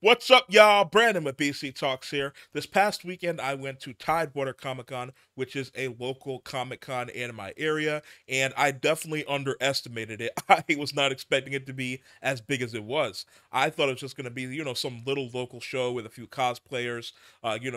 What's up, y'all? Brandon with BC Talks here. This past weekend, I went to Tidewater Comicon, which is a local Comic Con in my area, and I definitely underestimated it. I was not expecting it to be as big as it was. I thought it was just going to be, some little local show with a few cosplayers,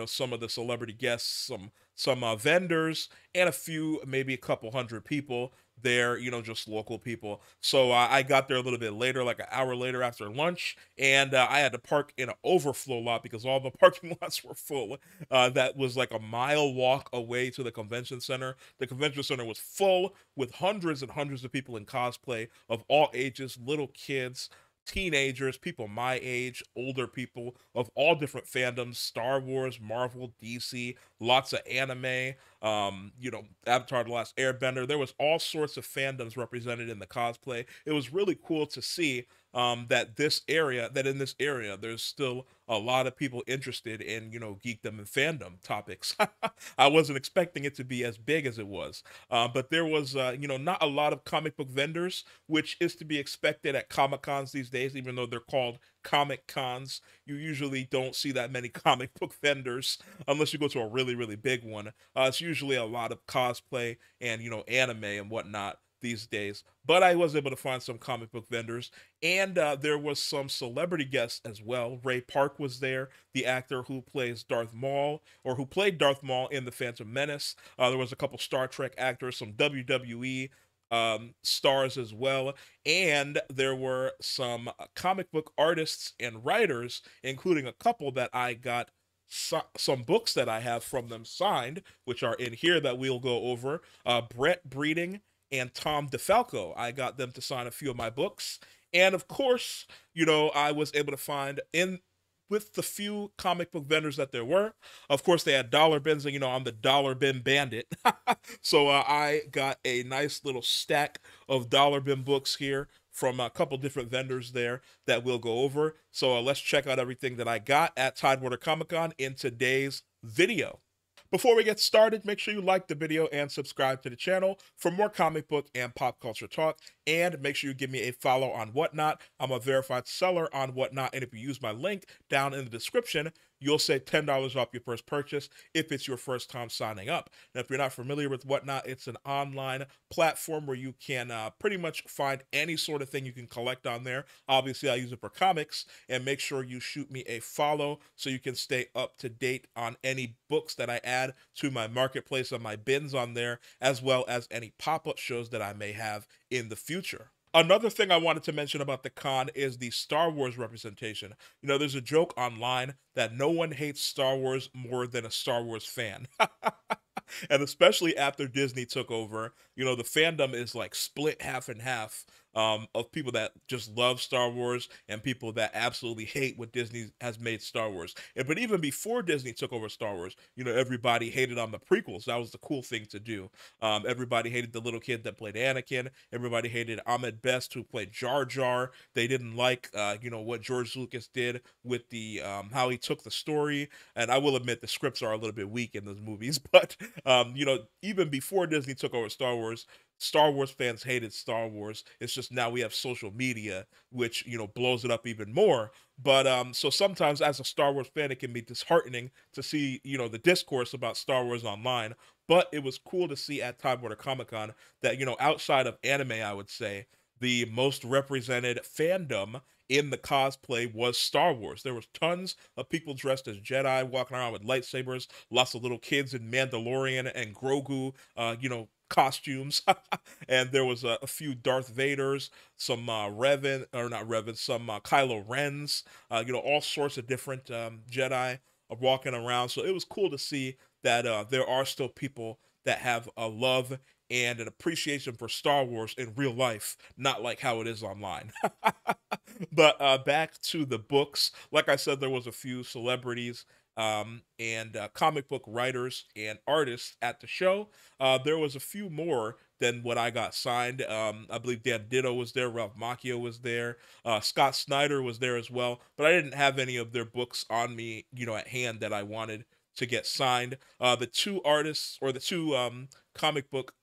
some of the celebrity guests, some vendors, and a few, maybe a couple hundred people there, just local people. So I got there a little bit later, like an hour later after lunch, and I had to park in an overflow lot because all the parking lots were full. That was like a mile walk away to the convention center. The convention center was full with hundreds and hundreds of people in cosplay of all ages, little kids, teenagers, people my age, older people of all different fandoms: Star Wars, Marvel, DC, lots of anime, Avatar: The Last Airbender. There was all sorts of fandoms represented in the cosplay. It was really cool to see that in this area, there's still a lot of people interested in, geekdom and fandom topics. I wasn't expecting it to be as big as it was. But there was, not a lot of comic book vendors, which is to be expected at Comic Cons these days, even though they're called Comic Cons. You usually don't see that many comic book vendors unless you go to a really, really big one. It's usually a lot of cosplay and, anime and whatnot these days. But I was able to find some comic book vendors, and there was some celebrity guests as well. Ray Park was there, the actor who plays Darth Maul, or who played Darth Maul in The Phantom Menace. There was a couple Star Trek actors, some WWE stars as well, and there were some comic book artists and writers, including a couple that I got some books that I have from them signed, which are in here that we'll go over. Brett Breeding and Tom DeFalco. I got them to sign a few of my books. And of course, I was able to find in with the few comic book vendors that there were. Of course, they had dollar bins, and I'm the dollar bin bandit. So I got a nice little stack of dollar bin books here from a couple different vendors there that we'll go over. So let's check out everything that I got at Tidewater Comic Con in today's video. Before we get started, make sure you like the video and subscribe to the channel for more comic book and pop culture talk. And make sure you give me a follow on Whatnot. I'm a verified seller on Whatnot, and if you use my link down in the description, you'll save $10 off your first purchase if it's your first time signing up. Now, if you're not familiar with Whatnot, it's an online platform where you can pretty much find any sort of thing you can collect on there. Obviously, I use it for comics, and make sure you shoot me a follow so you can stay up to date on any books that I add to my marketplace and my bins on there, as well as any pop-up shows that I may have in the future. Another thing I wanted to mention about the con is the Star Wars representation. There's a joke online that no one hates Star Wars more than a Star Wars fan. And especially after Disney took over, the fandom is like split half and half, of people that just love Star Wars and people that absolutely hate what Disney has made Star Wars. But even before Disney took over Star Wars, everybody hated on the prequels. That was the cool thing to do. Everybody hated the little kid that played Anakin. Everybody hated Ahmed Best, who played Jar Jar. They didn't like, what George Lucas did with the how he took the story. And I will admit the scripts are a little bit weak in those movies, but even before Disney took over Star Wars fans hated Star Wars. It's just now we have social media, which, blows it up even more. But so sometimes as a Star Wars fan, it can be disheartening to see, the discourse about Star Wars online. But it was cool to see at Tidewater Comic Con that, outside of anime, I would say, the most represented fandom in the cosplay was Star Wars. There was tons of people dressed as Jedi walking around with lightsabers, lots of little kids in Mandalorian and Grogu, costumes. And there was a few Darth Vaders, some Revan, or not Revan, some Kylo Rens, all sorts of different Jedi walking around. So it was cool to see that there are still people that have a love and an appreciation for Star Wars in real life, not like how it is online. But back to the books. Like I said, there was a few celebrities and comic book writers and artists at the show. There was a few more than what I got signed. I believe Dan Ditto was there, Ralph Macchio was there, Scott Snyder was there as well, but I didn't have any of their books on me, at hand that I wanted to get signed. The two artists, or the two comic book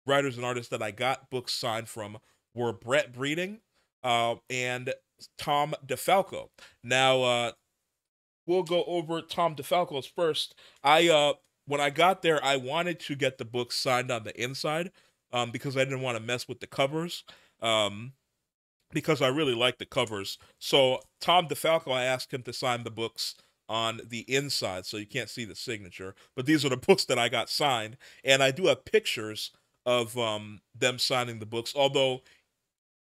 writers and artists that I got books signed from, were Brett Breeding and Tom DeFalco. Now, we'll go over Tom DeFalco's first. When I got there, I wanted to get the book signed on the inside, because I didn't want to mess with the covers. Um, because I really like the covers. So Tom DeFalco, I asked him to sign the books on the inside, so you can't see the signature. But these are the books that I got signed, and I do have pictures of them signing the books. Although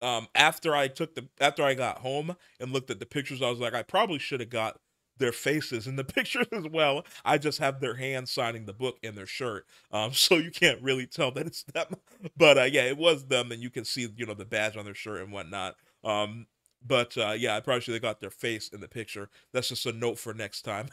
after I got home and looked at the pictures, I was like, I probably should have got their faces in the pictures as well. I just have their hands signing the book in their shirt, so you can't really tell that it's them. But yeah, it was them, and you can see the badge on their shirt and whatnot. Um, but yeah, I probably should have got their face in the picture. That's just a note for next time.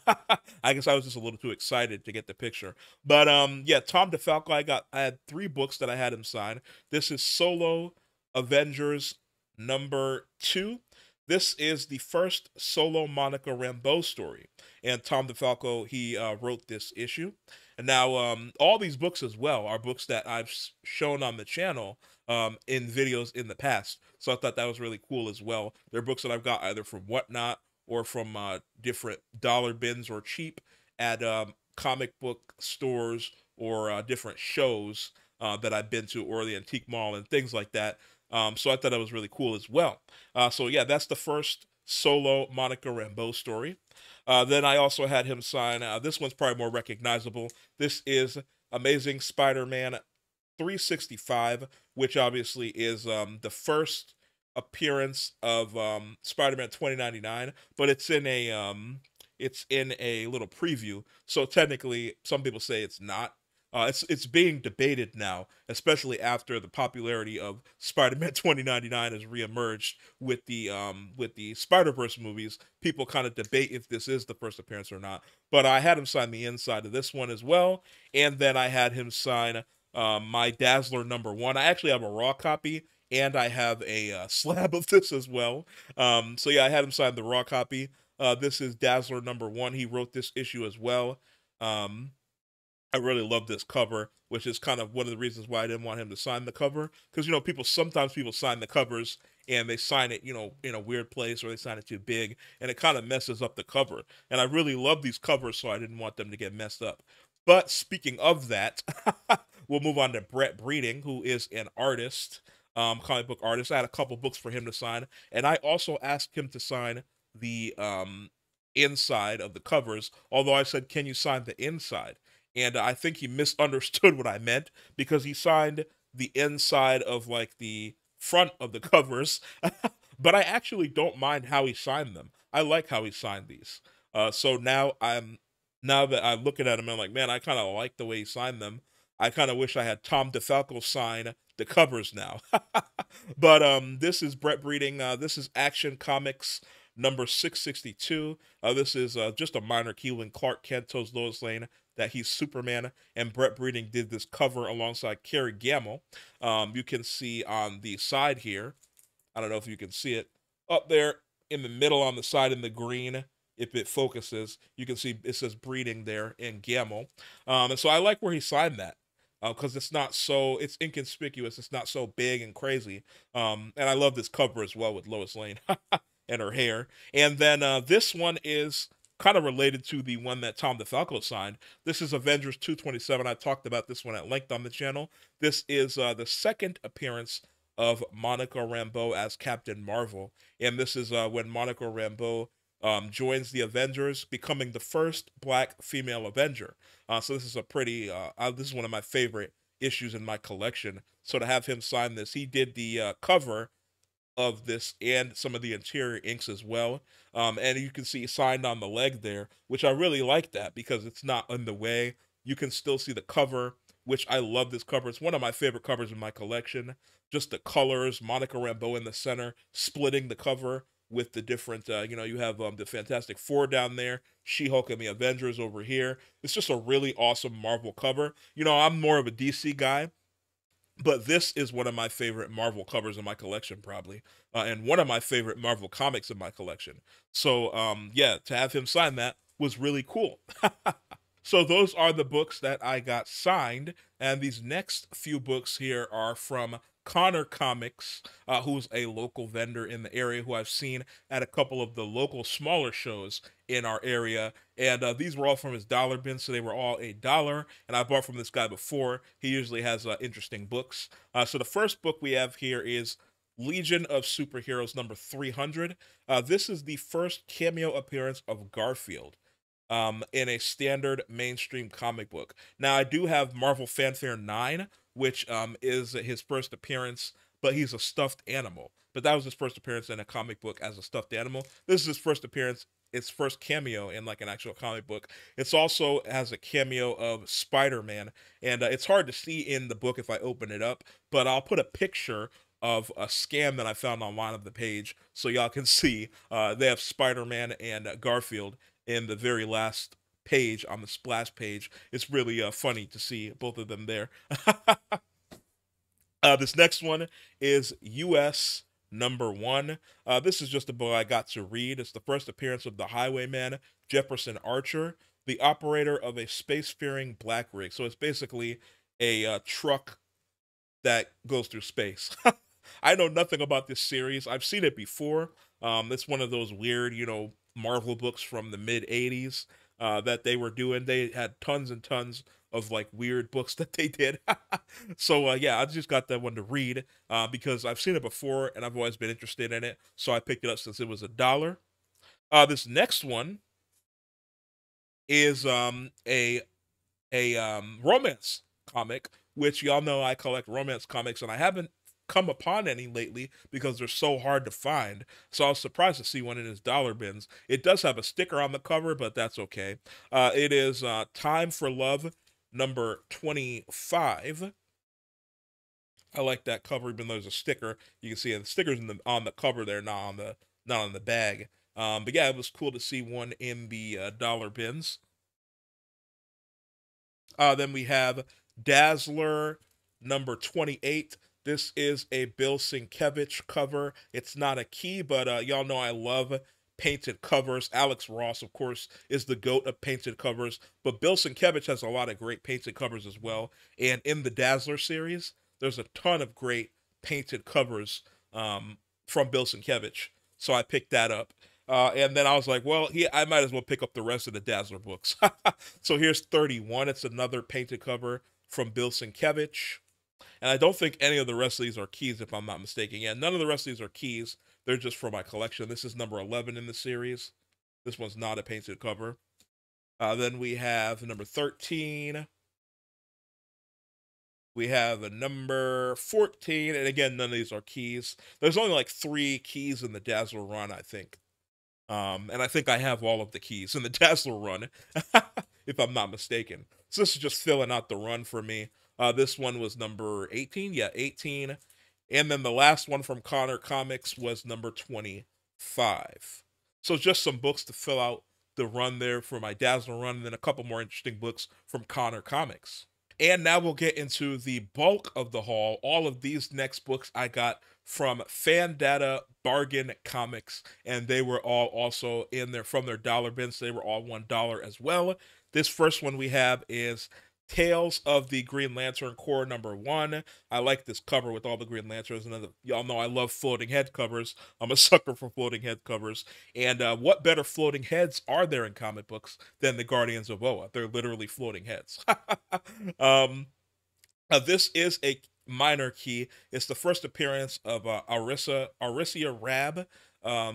I guess I was just a little too excited to get the picture. But yeah, Tom DeFalco, I had 3 books that I had him sign. This is Solo Avengers #2. This is the first solo Monica Rambeau story, and Tom DeFalco, he wrote this issue. And now, all these books as well are books that I've shown on the channel in videos in the past. So I thought that was really cool as well. They're books that I've got either from Whatnot or from different dollar bins or cheap at comic book stores or different shows that I've been to, or the antique mall and things like that. So I thought that was really cool as well. So yeah, that's the first solo Monica Rambeau story. Then I also had him sign, this one's probably more recognizable. This is Amazing Spider-Man 365, which obviously is the first appearance of Spider-Man 2099, but it's in a little preview. So technically, some people say it's not. It's being debated now, especially after the popularity of Spider-Man 2099 has reemerged with the Spider-Verse movies. People kind of debate if this is the first appearance or not. But I had him sign the inside of this one as well, and then I had him sign my Dazzler #1. I actually have a raw copy, and I have a slab of this as well. So yeah, I had him sign the raw copy. This is Dazzler #1. He wrote this issue as well. Um, I really love this cover, which is kind of one of the reasons why I didn't want him to sign the cover. Because, sometimes people sign the covers and they sign it, in a weird place, or they sign it too big, and it kind of messes up the cover. And I really love these covers, so I didn't want them to get messed up. But speaking of that, we'll move on to Brett Breeding, who is an artist, comic book artist. I had a couple books for him to sign, and I also asked him to sign the inside of the covers, although I said, can you sign the inside? And I think he misunderstood what I meant, because he signed the inside of like the front of the covers, but I actually don't mind how he signed them. I like how he signed these. So now that I'm looking at him, I'm like, man, I kind of like the way he signed them. I kind of wish I had Tom DeFalco sign the covers now. But this is Brett Breeding. This is Action Comics #662. This is just a minor key when Clark Kent tells Lois Lane that he's Superman, and Brett Breeding did this cover alongside Carrie Gamble. You can see on the side here, I don't know if you can see it, up there in the middle on the side in the green, if it focuses, you can see it says Breeding there in Gamble. And so I like where he signed that. Because it's inconspicuous, it's not so big and crazy. And I love this cover as well with Lois Lane and her hair. And then this one is kind of related to the one that Tom DeFalco signed. This is Avengers 227. I talked about this one at length on the channel. This is the second appearance of Monica Rambeau as Captain Marvel. And this is when Monica Rambeau joins the Avengers, becoming the first black female Avenger. So this is this is one of my favorite issues in my collection. So to have him sign this, he did the cover of this and some of the interior inks as well. And you can see signed on the leg there, which I really like that because it's not in the way. You can still see the cover, which I love this cover. It's one of my favorite covers in my collection. Just the colors, Monica Rambeau in the center, splitting the cover with the different, you have the Fantastic Four down there, She-Hulk and the Avengers over here. It's just a really awesome Marvel cover. I'm more of a DC guy, but this is one of my favorite Marvel covers in my collection, probably, and one of my favorite Marvel comics in my collection. So, yeah, to have him sign that was really cool. So those are the books that I got signed, and these next few books here are from Connor Comics, who's a local vendor in the area who I've seen at a couple of the local smaller shows in our area. And these were all from his dollar bin, so they were all $1. And I bought from this guy before. He usually has interesting books. So the first book we have here is Legion of Superheroes number 300. This is the first cameo appearance of Garfield in a standard mainstream comic book. Now, I do have Marvel Fanfare 9, which is his first appearance, but he's a stuffed animal. But that was his first appearance in a comic book as a stuffed animal. This is his first appearance, its first cameo in like an actual comic book. It's also has a cameo of Spider-Man, and it's hard to see in the book if I open it up, but I'll put a picture of a scan that I found online of the page so y'all can see. They have Spider-Man and Garfield in the very last page on the splash page. It's really funny to see both of them there. This next one is US number 1. This is just a book I got to read. It's the first appearance of the Highwayman, Jefferson Archer, the operator of a spacefaring black rig. So it's basically a truck that goes through space. I know nothing about this series. I've seen it before. It's one of those weird, Marvel books from the mid 80s that they were doing. They had tons and tons of like weird books that they did. So yeah, I just got that one to read because I've seen it before and I've always been interested in it. So I picked it up since it was $1. This next one is a romance comic, which y'all know I collect romance comics, and I haven't come upon any lately because they're so hard to find. So I was surprised to see one in his dollar bins. It does have a sticker on the cover, but that's okay. It is Time for Love number 25. I like that cover, even though there's a sticker. You can see the stickers on the cover there, not on the bag. But yeah, it was cool to see one in the dollar bins. Then we have Dazzler number 28. This is a Bill Sienkiewicz cover. It's not a key, but y'all know I love painted covers. Alex Ross, of course, is the GOAT of painted covers, but Bill Sienkiewicz has a lot of great painted covers as well. And in the Dazzler series, there's a ton of great painted covers from Bill Sienkiewicz. So I picked that up. And then I was like, well, I might as well pick up the rest of the Dazzler books. So here's 31. It's another painted cover from Bill Sienkiewicz. And I don't think any of the rest of these are keys, if I'm not mistaken. Yeah, none of the rest of these are keys. They're just for my collection. This is number 11 in the series. This one's not a painted cover. Then we have number 13. We have a number 14. And again, none of these are keys. There's only like 3 keys in the Dazzler run, I think. And I think I have all of the keys in the Dazzler run, if I'm not mistaken. So this is just filling out the run for me. This one was number 18. Yeah, 18. And then the last one from Connor Comics was number 25. So just some books to fill out the run there for my Dazzler run, and then a couple more interesting books from Connor Comics. And now we'll get into the bulk of the haul. All of these next books I got from Fandata Bargain Comics, and they were all also in there from their dollar bins. They were all $1 as well. This first one we have is Tales of the Green Lantern Corps number 1. I like this cover with all the Green Lanterns, and y'all know I love floating head covers. I'm a sucker for floating head covers. And what better floating heads are there in comic books than the Guardians of Oa? They're literally floating heads. This is a minor key. It's the first appearance of Aricia Rab,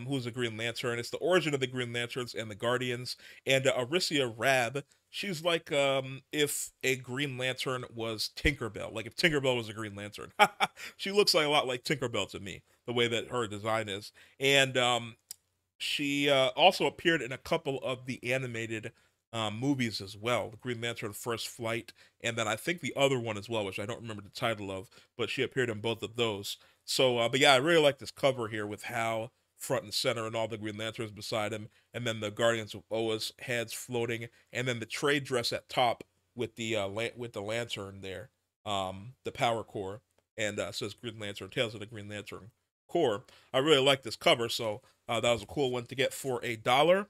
who's a Green Lantern. It's the origin of the Green Lanterns and the Guardians. And Aricia Rab, she's like if a Green Lantern was Tinkerbell. Like if Tinkerbell was a Green Lantern. She looks like a lot like Tinkerbell to me, the way that her design is. And she also appeared in a couple of the animated movies as well. The Green Lantern First Flight, and then I think the other one as well, which I don't remember the title of, but she appeared in both of those. So, but yeah, I really like this cover here with Hal front and center and all the Green Lanterns beside him, and then the Guardians of Oa's heads floating, and then the trade dress at top with the lantern there, the Power Core, and says Green Lantern, Tales of the Green Lantern Corps. I really like this cover, so that was a cool one to get for $1.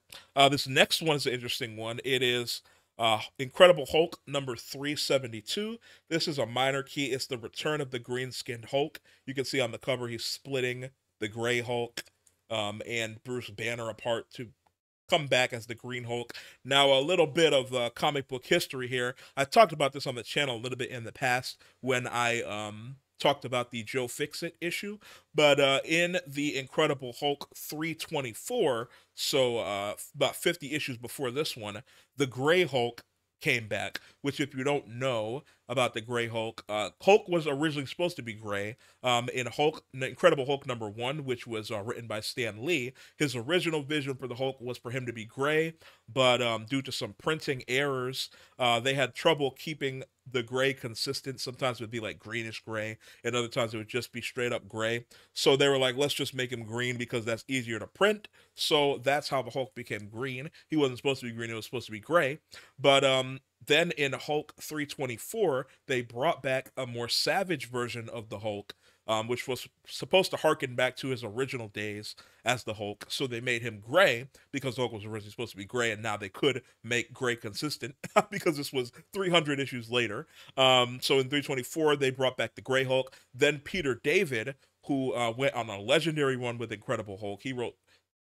This next one is an interesting one. It is Incredible Hulk number 372. This is a minor key. It's the return of the green-skinned Hulk. You can see on the cover he's splitting the Gray Hulk and Bruce Banner apart to come back as the Green Hulk. Now, a little bit of comic book history here. I talked about this on the channel a little bit in the past when I talked about the Joe Fixit issue, but in the Incredible Hulk 324, so about 50 issues before this one, the Gray Hulk came back, which if you don't know about the Gray Hulk, Hulk was originally supposed to be gray. In Incredible Hulk number 1, which was written by Stan Lee, his original vision for the Hulk was for him to be gray, but due to some printing errors, they had trouble keeping the gray consistent. Sometimes it would be like greenish gray, and other times it would just be straight up gray. So they were like, let's just make him green because that's easier to print. So that's how the Hulk became green. He wasn't supposed to be green, it was supposed to be gray. But then in Hulk 324, they brought back a more savage version of the Hulk, which was supposed to harken back to his original days as the Hulk. So they made him gray because the Hulk was originally supposed to be gray, and now they could make gray consistent because this was 300 issues later. So in 324, they brought back the Gray Hulk. Then Peter David, who went on a legendary run with Incredible Hulk, he wrote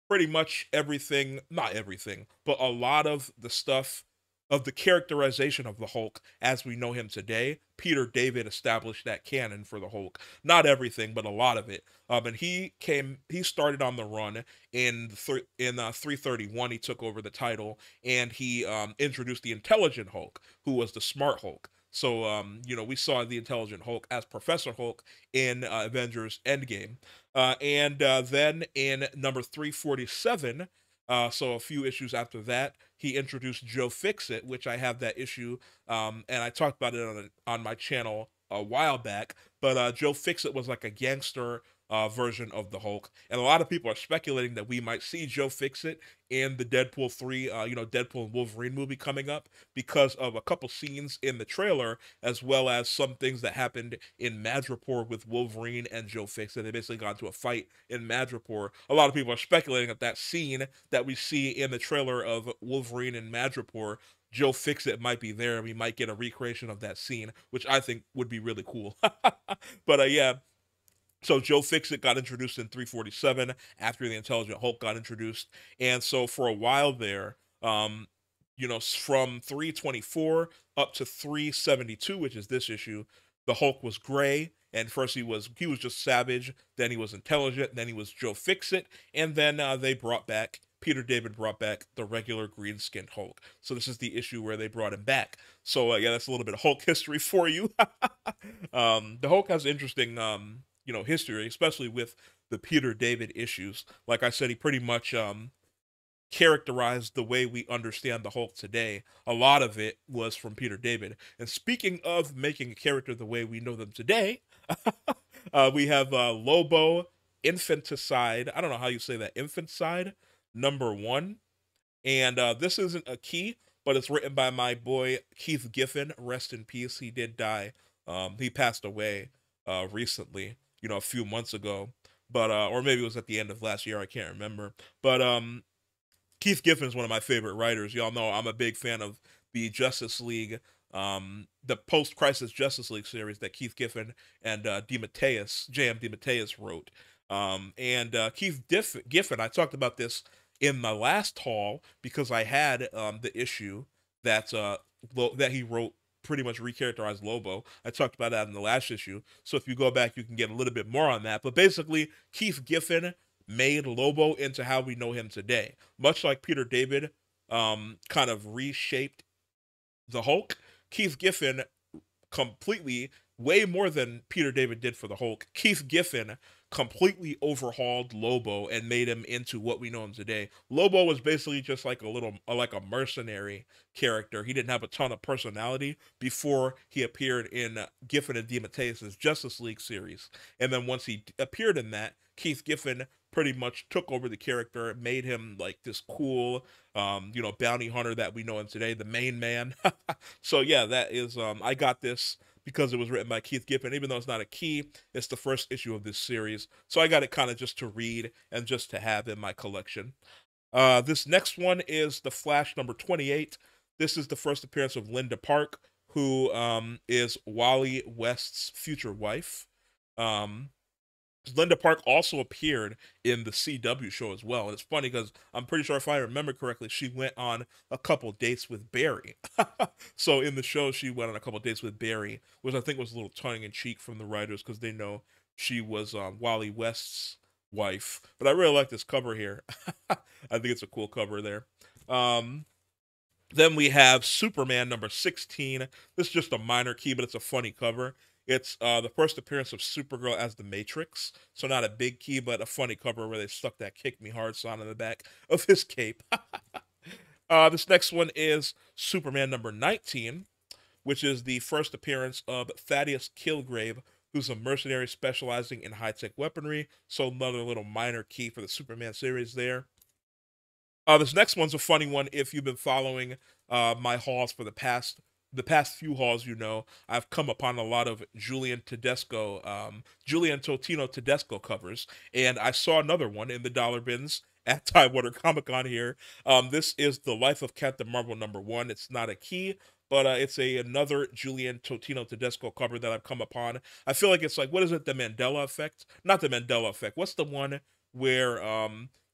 pretty much everything, not everything, but a lot of the stuff of the characterization of the Hulk as we know him today. Peter David established that canon for the Hulk. Not everything, but a lot of it. And he started on the run in 331. He took over the title, and he introduced the Intelligent Hulk, who was the Smart Hulk. So, we saw the Intelligent Hulk as Professor Hulk in Avengers Endgame. Then in number 347, so a few issues after that, he introduced Joe Fixit, which I have that issue, and I talked about it on my channel a while back. But Joe Fixit was like a gangster version of the Hulk, and a lot of people are speculating that we might see Joe Fixit in the Deadpool 3, Deadpool and Wolverine movie coming up because of a couple scenes in the trailer, as well as some things that happened in Madripoor with Wolverine and Joe Fixit. They basically got into a fight in Madripoor. A lot of people are speculating that that scene that we see in the trailer of Wolverine and Madripoor, Joe Fixit might be there, and we might get a recreation of that scene, which I think would be really cool. But yeah, so Joe Fixit got introduced in 347 after the Intelligent Hulk got introduced, and so for a while there, from 324 up to 372, which is this issue, the Hulk was gray, and first he was just savage, then he was intelligent, then he was Joe Fixit, and then Peter David brought back the regular green-skinned Hulk. So this is the issue where they brought him back. So yeah, that's a little bit of Hulk history for you. The Hulk has interesting history, especially with the Peter David issues. Like I said, he pretty much characterized the way we understand the Hulk today. A lot of it was from Peter David. And speaking of making a character the way we know them today, we have Lobo Infanticide. I don't know how you say that. Infanticide number 1. And this isn't a key, but it's written by my boy Keith Giffen. Rest in peace. He did die. He passed away recently, a few months ago. But or maybe it was at the end of last year. I can't remember. But Keith Giffen is one of my favorite writers. Y'all know I'm a big fan of the Justice League, the post-crisis Justice League series that Keith Giffen and J.M. DeMatteis wrote. Keith Giffen, I talked about this in my last haul because I had the issue that that he wrote pretty much recharacterized Lobo. I talked about that in the last issue. So if you go back, you can get a little bit more on that. But basically, Keith Giffen made Lobo into how we know him today. Much like Peter David kind of reshaped the Hulk, Keith Giffen completely, way more than Peter David did for the Hulk, Keith Giffen completely overhauled Lobo and made him into what we know him today. Lobo was basically just like a mercenary character. He didn't have a ton of personality before he appeared in Giffen and DeMatteis' Justice League series. And then once he appeared in that, Keith Giffen pretty much took over the character, made him like this cool, bounty hunter that we know him today, the main man. So yeah, that is, I got this because it was written by Keith Giffen. Even though it's not a key, it's the first issue of this series. So I got it kind of just to read and just to have in my collection. This next one is The Flash number 28. This is the first appearance of Linda Park, who is Wally West's future wife. Um, Linda Park also appeared in the CW show as well. And it's funny because I'm pretty sure if I remember correctly, she went on a couple dates with Barry. So in the show, she went on a couple dates with Barry, which I think was a little tongue in cheek from the writers because they know she was Wally West's wife. But I really like this cover here. I think it's a cool cover there. Um, then we have Superman number 16. This is just a minor key, but it's a funny cover. It's the first appearance of Supergirl as the Matrix. So not a big key, but a funny cover where they stuck that Kick Me Hard sign on the back of his cape. This next one is Superman number 19, which is the first appearance of Thaddeus Kilgrave, who's a mercenary specializing in high-tech weaponry. So another little minor key for the Superman series there. This next one's a funny one. If you've been following my hauls for the past few hauls, you know I've come upon a lot of Julian Totino Tedesco covers, and I saw another one in the dollar bins at Tidewater Comicon here. This is the Life of Captain Marvel number 1. It's not a key, but it's another Julian Totino Tedesco cover that I've come upon. I feel like it's like, what is it? The Mandela effect? Not the Mandela effect. What's the one where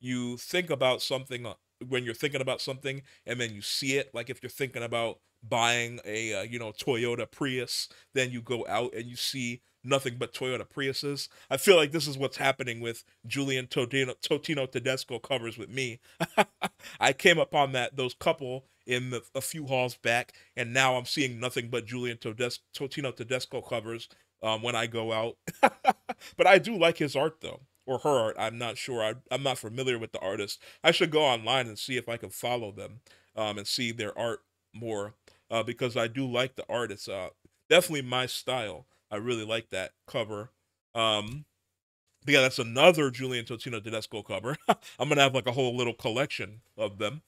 you think about something when you're thinking about something and then you see it, like if you're thinking about buying a Toyota Prius, then you go out and you see nothing but Toyota Priuses. I feel like this is what's happening with Julian Totino Tedesco covers with me. I came upon those couple in a few hauls back, and now I'm seeing nothing but Julian Totino Tedesco covers when I go out. But I do like his art though, or her art. I'm not sure. I'm not familiar with the artist. I should go online and see if I can follow them and see their art more because I do like the art. It's definitely my style. I really like that cover. Um, but yeah, that's another Julian Totino Tedesco cover. I'm gonna have like a whole little collection of them.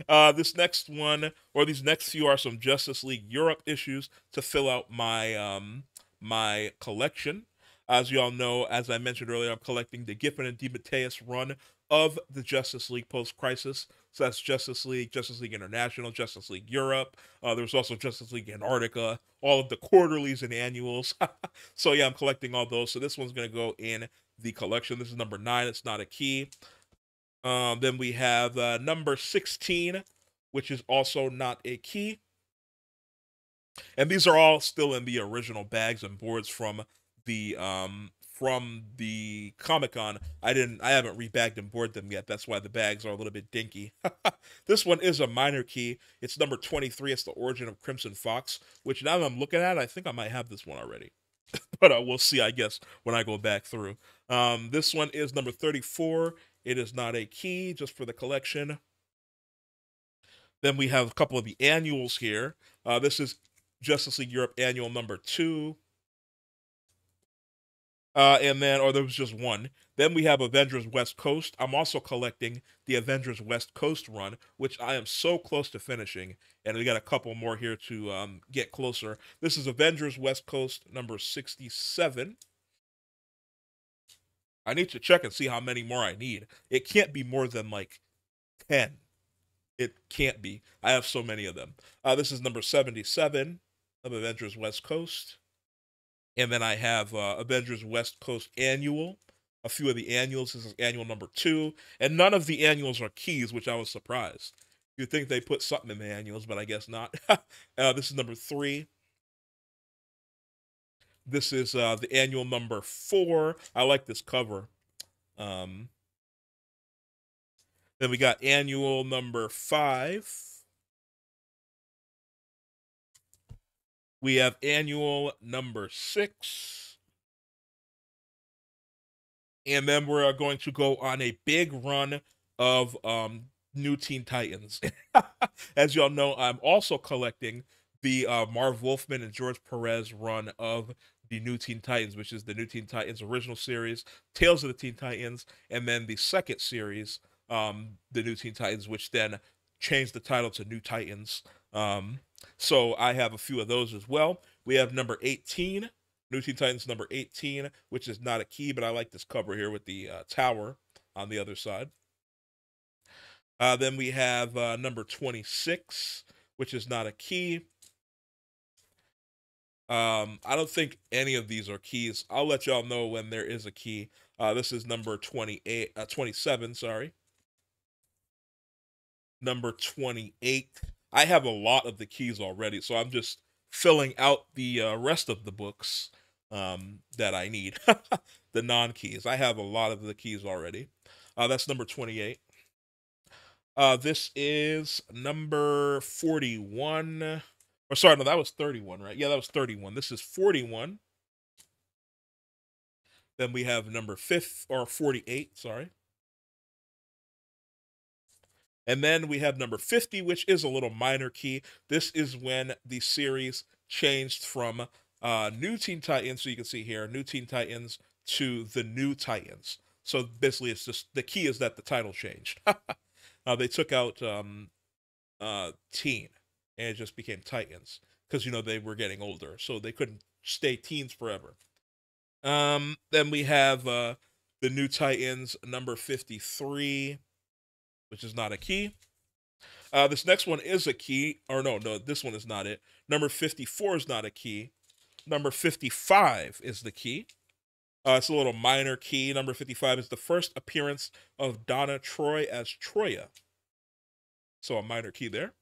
This next one, or these next few, are some Justice League Europe issues to fill out my collection. As you all know, as I mentioned earlier, I'm collecting the Giffen and DeMatteis run of the Justice League post-crisis. So that's Justice League International, Justice League Europe. There's also Justice League Antarctica, all of the quarterlies and annuals. So yeah, I'm collecting all those. So this one's gonna go in the collection. This is number 9. It's not a key. Then we have number 16, which is also not a key. And these are all still in the original bags and boards from the Comic Con. I haven't rebagged and boarded them yet. That's why the bags are a little bit dinky. This one is a minor key. It's number 23. It's the Origin of Crimson Fox, which now that I'm looking at, I think I might have this one already. But we'll see, I guess, when I go back through. This one is number 34. It is not a key, just for the collection. Then we have a couple of the annuals here. This is Justice League Europe Annual number 2. Or there was just one. Then we have Avengers West Coast. I'm also collecting the Avengers West Coast run, which I am so close to finishing. And we got a couple more here to get closer. This is Avengers West Coast number 67. I need to check and see how many more I need. It can't be more than like 10. It can't be. I have so many of them. This is number 77 of Avengers West Coast. And then I have Avengers West Coast Annual. A few of the annuals. This is annual number 2. And none of the annuals are keys, which I was surprised. You'd think they put something in the annuals, but I guess not. This is number 3. This is the annual number 4. I like this cover. Then we got annual number 5. We have annual number 6. And then we're going to go on a big run of New Teen Titans. As y'all know, I'm also collecting the Marv Wolfman and George Perez run of the New Teen Titans, which is the New Teen Titans original series, Tales of the Teen Titans, and then the second series, the New Teen Titans, which then changed the title to New Titans. So I have a few of those as well. We have number 18, New Teen Titans number 18, which is not a key, but I like this cover here with the tower on the other side. Then we have number 26, which is not a key. I don't think any of these are keys. I'll let y'all know when there is a key. This is number 27, sorry. Number 28. I have a lot of the keys already, so I'm just filling out the rest of the books that I need. The non-keys. I have a lot of the keys already. That's number 28. This is number 41. Or sorry, no, that was 31, right? Yeah, that was 31. This is 41. Then we have number 48, sorry. And then we have number 50, which is a little minor key. This is when the series changed from New Teen Titans, so you can see here, New Teen Titans to the New Titans. So basically, it's just the key is that the title changed. They took out Teen, and it just became Titans because they were getting older, so they couldn't stay teens forever. Then we have the New Titans number 53, which is not a key. This next one is a key, or no, this one is not it. Number 54 is not a key. Number 55 is the key. It's a little minor key. Number 55 is the first appearance of Donna Troy as Troya. So a minor key there.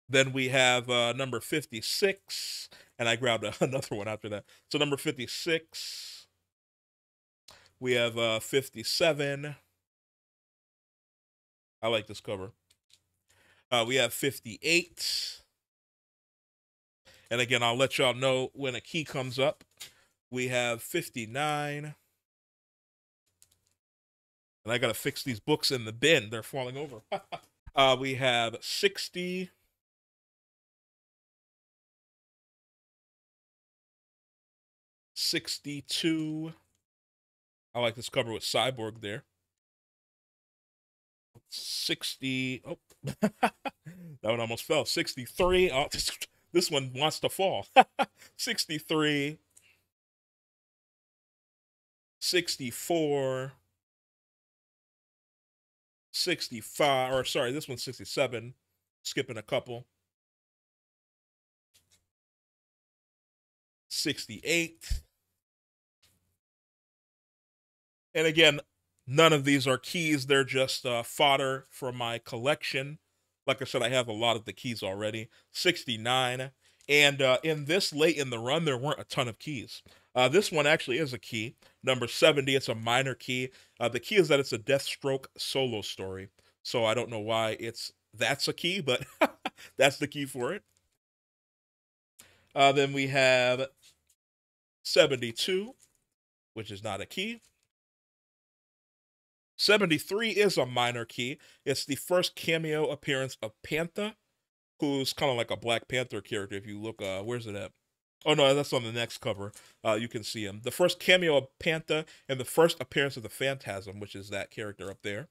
Then we have number 56, and I grabbed another one after that. So number 56, we have 57. I like this cover. We have 58. And again, I'll let y'all know when a key comes up. We have 59. And I got to fix these books in the bin. They're falling over. We have 60. 62. I like this cover with Cyborg there. 60. Oh, that one almost fell. 63. Oh, this one wants to fall. 63. 64. 65. Or sorry, this one's 67. Skipping a couple. 68. And again, none of these are keys. They're just fodder for my collection. Like I said, I have a lot of the keys already. 69. And in this late in the run, there weren't a ton of keys. This one actually is a key. Number 70, it's a minor key. The key is that it's a Deathstroke solo story. So I don't know why that's a key, but that's the key for it. Then we have 72, which is not a key. 73 is a minor key. It's the first cameo appearance of Panther, who's kind of like a Black Panther character. If you look, where's it at? Oh, no, that's on the next cover. You can see him. The first cameo of Panther and the first appearance of the Phantasm, which is that character up there.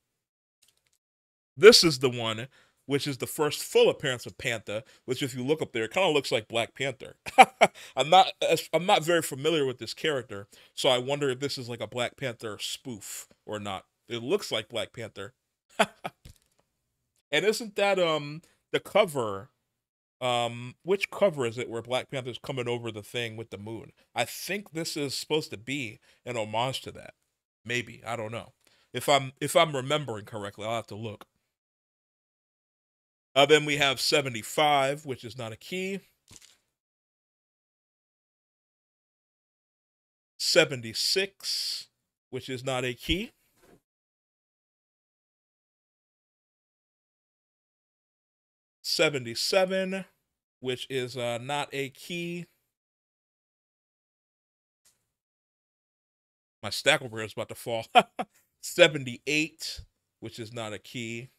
This is the one, which is the first full appearance of Panther, which if you look up there, it kind of looks like Black Panther. I'm not very familiar with this character, so I wonder if this is like a Black Panther spoof or not. It looks like Black Panther. And isn't that the cover? Which cover is it where Black Panther's coming over the thing with the moon? I think this is supposed to be an homage to that. Maybe, I don't know. If I'm remembering correctly, I'll have to look. Then we have 75, which is not a key. 76, which is not a key. 77, which is not a key. My stack over here is about to fall. 78, which is not a key.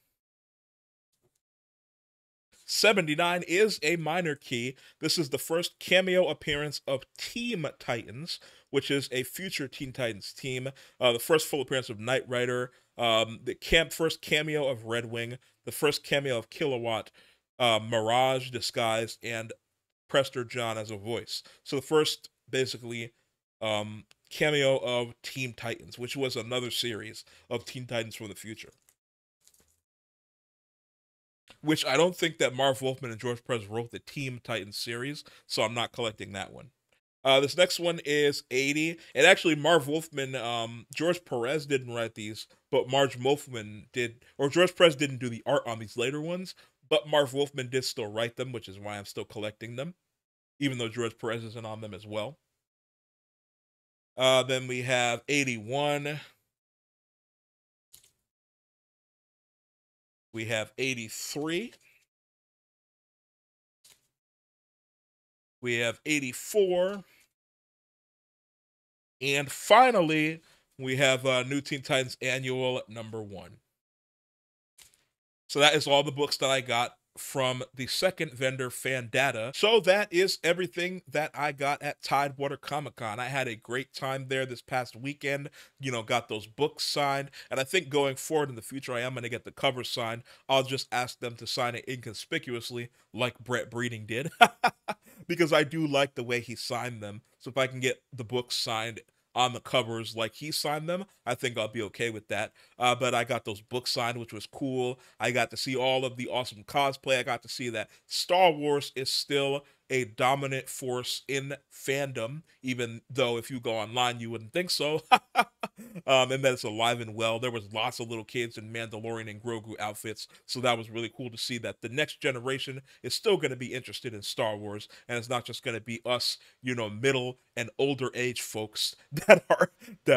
79 is a minor key. This is the first cameo appearance of Team Titans, which is a future Teen Titans team. The first full appearance of Knight Rider. The first cameo of Red Wing. The first cameo of Kilowatt. Mirage disguised, and Prester John as a voice. So the first, basically, cameo of Teen Titans, which was another series of Teen Titans from the future. Which I don't think that Marv Wolfman and George Perez wrote the Teen Titans series, so I'm not collecting that one. This next one is 80. And actually, Marv Wolfman, George Perez didn't write these, but Marv Wolfman did, or George Perez didn't do the art on these later ones, but Marv Wolfman did still write them, which is why I'm still collecting them, even though George Perez isn't on them as well. Then we have 81. We have 83. We have 84. And finally, we have New Teen Titans Annual #1. So that is all the books that I got from the second vendor, Fandata. So that is everything that I got at Tidewater Comicon. I had a great time there this past weekend, got those books signed. And I think going forward in the future, I am going to get the cover signed. I'll just ask them to sign it inconspicuously like Brett Breeding did. Because I do like the way he signed them. So if I can get the books signed on the covers like he signed them, I think I'll be okay with that. But I got those books signed, which was cool. I got to see all of the awesome cosplay. I got to see that Star Wars is still a dominant force in fandom, even though if you go online, you wouldn't think so. And that it's alive and well. There was lots of little kids in Mandalorian and Grogu outfits, so that was really cool to see that the next generation is still going to be interested in Star Wars, and it's not just going to be us, middle and older age folks that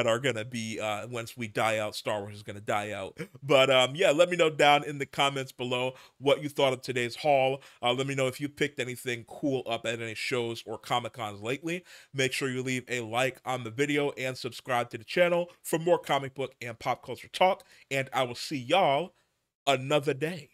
are going to be once we die out, Star Wars is going to die out. But yeah, let me know down in the comments below what you thought of today's haul. Let me know if you picked anything cool up at any shows or Comic-Cons lately. Make sure you leave a like on the video and subscribe to the channel for more comic book and pop culture talk, and I will see y'all another day.